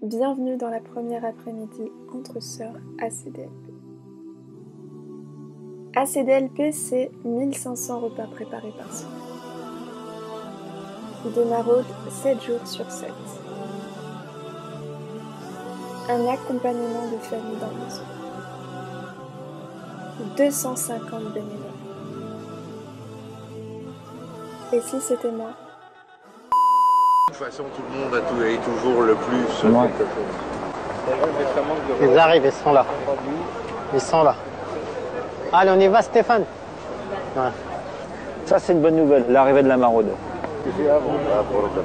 Bienvenue dans la première après-midi entre sœurs ACDLP. ACDLP, c'est 1500 repas préparés par semaine. Des maraudes 7 jours sur 7. Un accompagnement de famille dans le besoin. 250 bénévoles. Et si c'était moi? De toute façon, tout le monde a toujours le plus. Ouais. Ils arrivent, ils sont là. Ils sont là. Allez, on y va, Stéphane. Ouais. Ça, c'est une bonne nouvelle, l'arrivée de la maraude.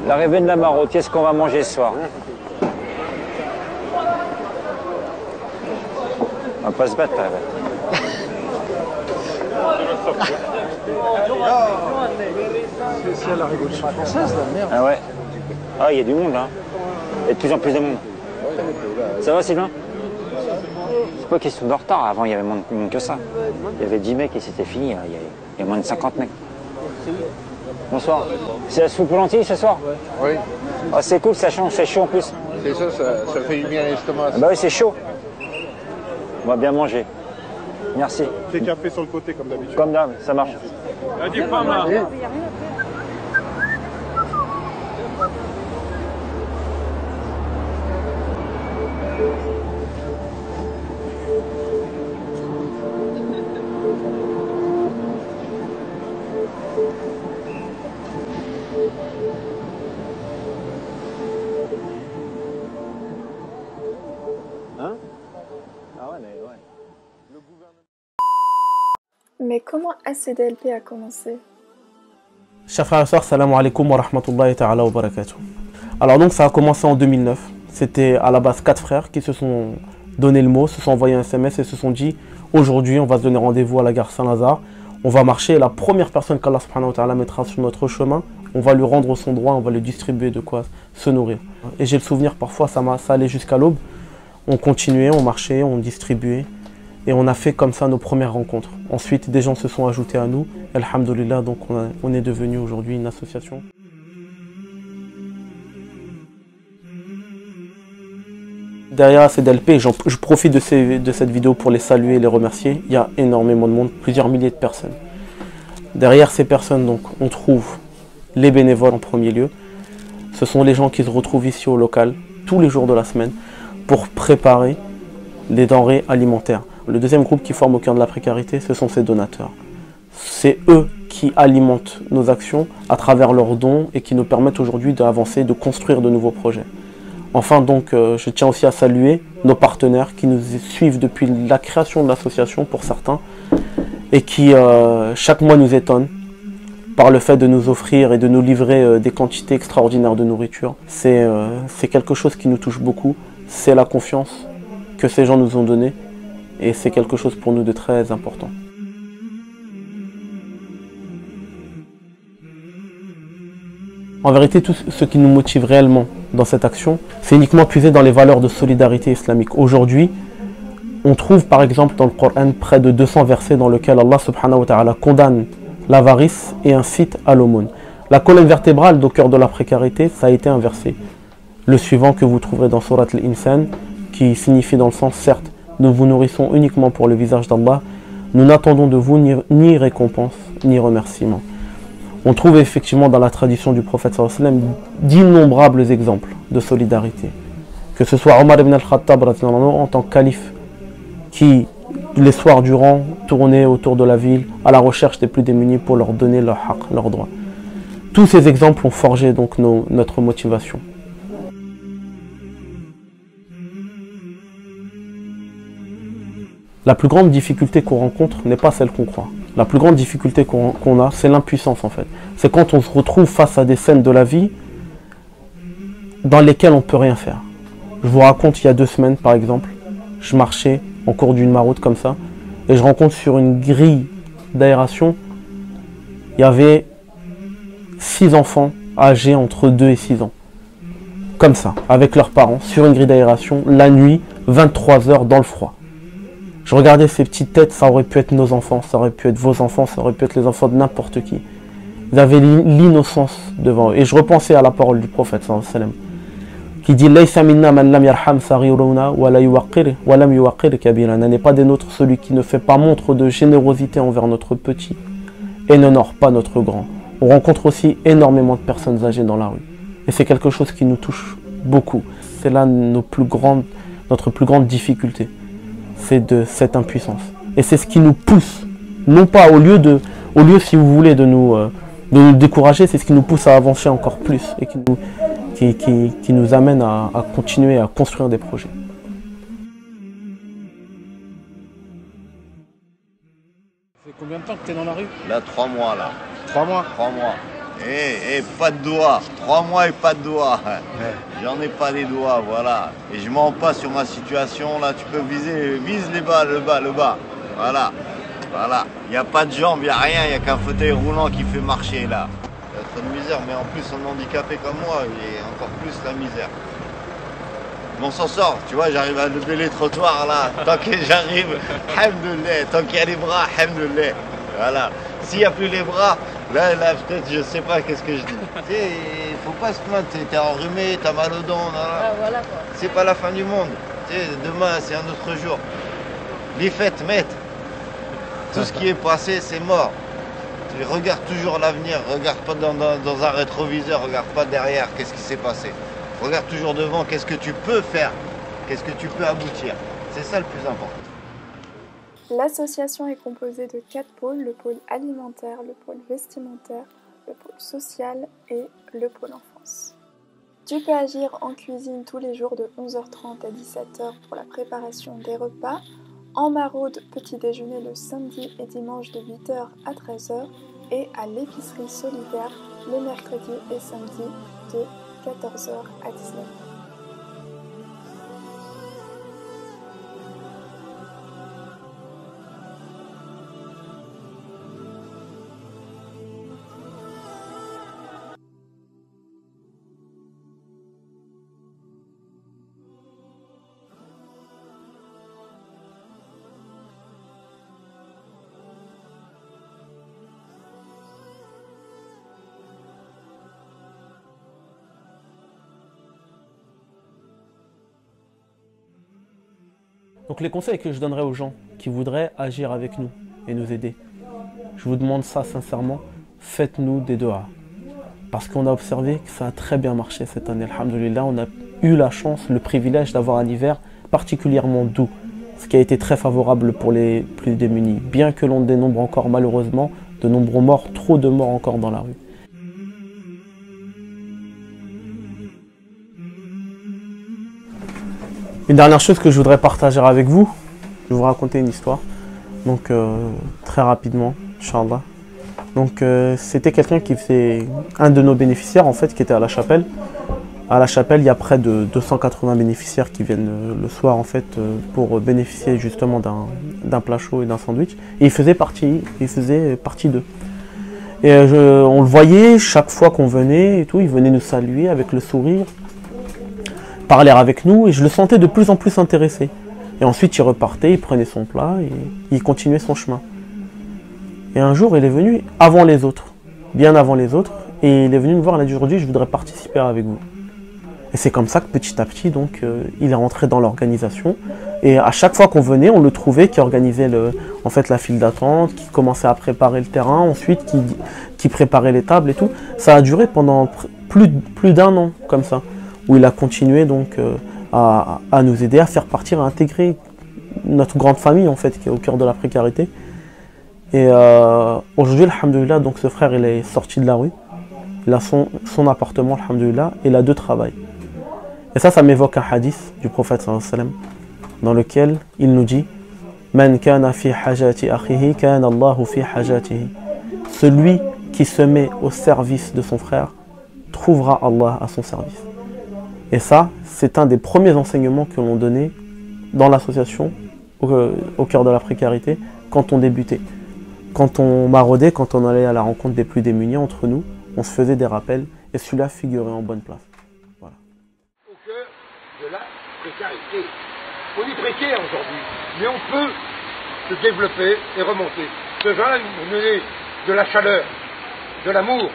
L'arrivée de la maraude, qu'est-ce qu'on va manger ce soir? On va pas se battre, là. C'est la Révolution française, la merde. Ah ouais. Ah, il y a du monde, là. Il y a de plus en plus de monde. Ça va, Sylvain? C'est pas question de retard. Avant, il y avait moins de monde que ça. Il y avait 10 mecs et c'était fini. Il y a moins de 50 mecs. Bonsoir. C'est la soupe aux lentilles ce soir? Oui. Ah, c'est cool, ça change, c'est chaud en plus. C'est ça, ça fait du bien à l'estomac. Ah bah oui, c'est chaud. On va bien manger. Merci. T'es café sur le côté comme d'habitude. Comme d'hab, ça marche. Il y a des pommes là. Hein? Ah ouais, mais ouais. Mais comment ACDLP a commencé? Chers frères et sœurs, salam alaikum wa rahmatullahi ta'ala wa barakatuh. Alors donc ça a commencé en 2009. C'était à la base 4 frères qui se sont donné le mot, se sont envoyés un SMS et se sont dit aujourd'hui on va se donner rendez-vous à la gare Saint-Lazare. On va marcher et la première personne qu'Allah subhanahu wa ta'ala mettra sur notre chemin, on va lui rendre son droit, on va lui distribuer de quoi se nourrir. Et j'ai le souvenir parfois ça allait jusqu'à l'aube. On continuait, on marchait, on distribuait. Et on a fait comme ça nos premières rencontres. Ensuite, des gens se sont ajoutés à nous. Alhamdulillah, donc on est devenu aujourd'hui une association. Derrière ACDLP, je profite de cette vidéo pour les saluer et les remercier. Il y a énormément de monde, plusieurs milliers de personnes. Derrière ces personnes, donc, on trouve les bénévoles en premier lieu. Ce sont les gens qui se retrouvent ici au local, tous les jours de la semaine, pour préparer les denrées alimentaires. Le deuxième groupe qui forme au cœur de la précarité, ce sont ces donateurs. C'est eux qui alimentent nos actions à travers leurs dons et qui nous permettent aujourd'hui d'avancer, de construire de nouveaux projets. Enfin donc, je tiens aussi à saluer nos partenaires qui nous suivent depuis la création de l'association pour certains et qui chaque mois nous étonnent par le fait de nous offrir et de nous livrer des quantités extraordinaires de nourriture. C'est quelque chose qui nous touche beaucoup, c'est la confiance que ces gens nous ont donnée. Et c'est quelque chose pour nous de très important. En vérité, tout ce qui nous motive réellement dans cette action, c'est uniquement puisé dans les valeurs de solidarité islamique. Aujourd'hui, on trouve par exemple dans le Coran près de 200 versets dans lesquels Allah subhanahu wa ta'ala condamne l'avarice et incite à l'aumône. La colonne vertébrale au cœur de la précarité, ça a été un verset. Le suivant que vous trouverez dans Surat al-Insan, qui signifie dans le sens, certes, nous vous nourrissons uniquement pour le visage d'Allah. Nous n'attendons de vous ni récompense, ni remerciement. On trouve effectivement dans la tradition du prophète sallallahu alayhi wa sallam d'innombrables exemples de solidarité. Que ce soit Omar ibn al-Khattab en tant que calife qui, les soirs durant, tournait autour de la ville à la recherche des plus démunis pour leur donner leur haqq, leurs droits. Tous ces exemples ont forgé donc notre motivation. La plus grande difficulté qu'on rencontre n'est pas celle qu'on croit. La plus grande difficulté qu'on a, c'est l'impuissance en fait. C'est quand on se retrouve face à des scènes de la vie dans lesquelles on ne peut rien faire. Je vous raconte, il y a 2 semaines par exemple, je marchais en cours d'une maraude comme ça, et je rencontre sur une grille d'aération, il y avait 6 enfants âgés entre 2 et 6 ans. Comme ça, avec leurs parents, sur une grille d'aération, la nuit, 23 heures dans le froid. Je regardais ces petites têtes, ça aurait pu être nos enfants, ça aurait pu être vos enfants, ça aurait pu être les enfants de n'importe qui. Ils avaient l'innocence devant eux. Et je repensais à la parole du prophète, sallallahu alayhi wa sallam. qui dit Laysa minna man lam yarham saghiruna wa la yuwaqqir wa lam yuwaqqir kabirana, n'est pas des nôtres celui qui ne fait pas montre de générosité envers notre petit et n'honore pas notre grand. On rencontre aussi énormément de personnes âgées dans la rue. Et c'est quelque chose qui nous touche beaucoup. C'est là notre plus grande difficulté. C'est de cette impuissance. Et c'est ce qui nous pousse, non pas au lieu si vous voulez de nous décourager, c'est ce qui nous pousse à avancer encore plus et qui nous amène à continuer à construire des projets. Ça fait combien de temps que tu es dans la rue? Là, 3 mois, là. 3 mois. 3 mois. Et pas de doigts. 3 mois et pas de doigts. J'en ai pas des doigts, voilà. Et je mens pas sur ma situation, là, tu peux vise les bas, le bas. Voilà. Voilà. Il n'y a pas de jambes, il n'y a rien, il n'y a qu'un fauteuil roulant qui fait marcher, là. Il y a trop de misère, mais en plus, un handicapé comme moi, il y a encore plus la misère. Mais on s'en sort, tu vois, j'arrive à lever les trottoirs, là. Tant que j'arrive, hamdoulilah. Tant qu'il y a les bras, hamdoulilah. Voilà. S'il n'y a plus les bras, là peut-être, je sais pas qu'est-ce que je dis. Tu sais, il faut pas se plaindre, t'es enrhumé, t'as mal aux dents, Ah, voilà, quoi. c'est pas la fin du monde. Tu sais, demain, c'est un autre jour. Les fêtes, mettent. Tout ce qui est passé, c'est mort. Tu regardes toujours l'avenir, regarde pas dans un rétroviseur, regarde pas derrière, qu'est-ce qui s'est passé. Regarde toujours devant, qu'est-ce que tu peux faire, qu'est-ce que tu peux aboutir. C'est ça le plus important. L'association est composée de 4 pôles, le pôle alimentaire, le pôle vestimentaire, le pôle social et le pôle enfance. Tu peux agir en cuisine tous les jours de 11h30 à 17h pour la préparation des repas, en maraude petit déjeuner le samedi et dimanche de 8h à 13h et à l'épicerie solidaire les mercredis et samedis de 14h à 19h. Donc les conseils que je donnerais aux gens qui voudraient agir avec nous et nous aider, je vous demande ça sincèrement, faites-nous des doigts. Parce qu'on a observé que ça a très bien marché cette année, alhamdoulilah. On a eu la chance, le privilège d'avoir un hiver particulièrement doux, ce qui a été très favorable pour les plus démunis, bien que l'on dénombre encore malheureusement de nombreux morts, trop de morts encore dans la rue. Une dernière chose que je voudrais partager avec vous, je vais vous raconter une histoire, donc très rapidement, Inch'Allah. Donc c'était quelqu'un qui faisait un de nos bénéficiaires en fait, qui était à la chapelle. À la chapelle, il y a près de 280 bénéficiaires qui viennent le soir en fait pour bénéficier justement d'un plat chaud et d'un sandwich. Et il faisait partie d'eux. Et on le voyait chaque fois qu'on venait et tout, il venait nous saluer avec le sourire, parler avec nous et je le sentais de plus en plus intéressé. Et ensuite il repartait, il prenait son plat et il continuait son chemin. Et un jour il est venu avant les autres, bien avant les autres, et il est venu me voir, il a dit aujourd'hui je voudrais participer avec vous. Et c'est comme ça que petit à petit donc il est rentré dans l'organisation et à chaque fois qu'on venait on le trouvait qui organisait en fait la file d'attente, qui commençait à préparer le terrain, ensuite qui préparait les tables et tout. Ça a duré pendant plus d'un an comme ça, où il a continué donc à nous aider, à faire partir, à intégrer notre grande famille en fait qui est au cœur de la précarité. Et aujourd'hui, alhamdoulilah, donc ce frère il est sorti de la rue, il a son appartement, alhamdoulilah, et il a 2 travails. Et ça m'évoque un hadith du prophète sallallahu alayhi wa sallam, dans lequel il nous dit Man kana fi hajati akhihi kana Allahu fi hajatihi. Celui qui se met au service de son frère trouvera Allah à son service. Et ça, c'est un des premiers enseignements que l'on donnait dans l'association au cœur de la précarité quand on débutait. Quand on maraudait, quand on allait à la rencontre des plus démunis entre nous, on se faisait des rappels et celui-là figurait en bonne place. Voilà. Au cœur de la précarité. On est précaire aujourd'hui, mais on peut se développer et remonter. Ce gens-là nous donner de la chaleur, de l'amour,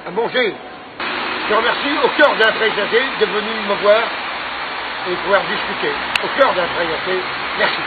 à manger. Je remercie au cœur de la présidentée de venir me voir et pouvoir discuter. Au cœur de la présidentée, merci.